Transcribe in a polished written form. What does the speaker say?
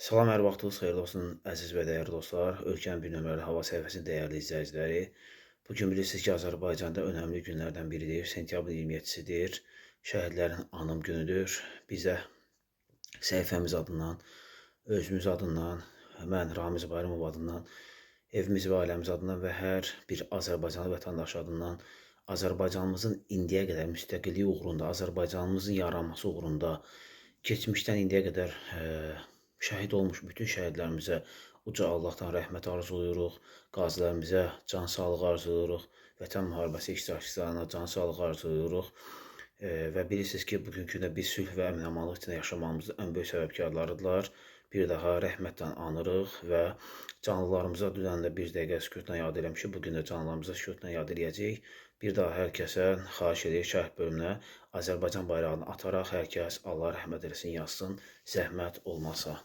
Salam, hər vaxtınız xeyirli olsun, əziz və dəyərli dostlar. Ölkənin bir nömrəli hava səhifəsinin dəyərli izləyiciləri. Bugün bilirsiniz ki, Azərbaycanda önəmli günlərdən biridir. Sentyabrın 27-sidir. Şəhidlərin anım günüdür. Biz də səhifəmiz adından, özümüz adından, mən Ramiz Bayramov adından, evimiz və ailəmiz adından və hər bir Azərbaycanlı vətəndaş adından Azərbaycanımızın indiyə qədər müstəqilliyi uğrunda, Azərbaycanımızın yaranması uğrunda keçmişdən indiyə qədər şəhid olmuş bütün şəhidlərimizə uca Allahdan rəhmət arzuluyuruq, qazilərimizə can sağlığı arzuluyuruq, vətən müharibəsi iştirakçılarına can sağlığı arzuluyuruq. Və bilirsiniz ki, bugünkü gündə biz sülh və əmin-amanlıq içində yaşamağımızın ən böyük səbəbkarlarıdırlar. Bir daha rəhmətlə anırıq və canlılarımıza dünən də bir dəqiqə sükutla yad eləmişik. Bugün də canlılarımıza sükutla yad eləyəcəyik. Bir daha hər kəsə xahiş edir şəhid bölümünə Azərbaycan bayrağını ataraq hər kəs Allah rəhmət eləsin yazsın, zəhmət olmasa.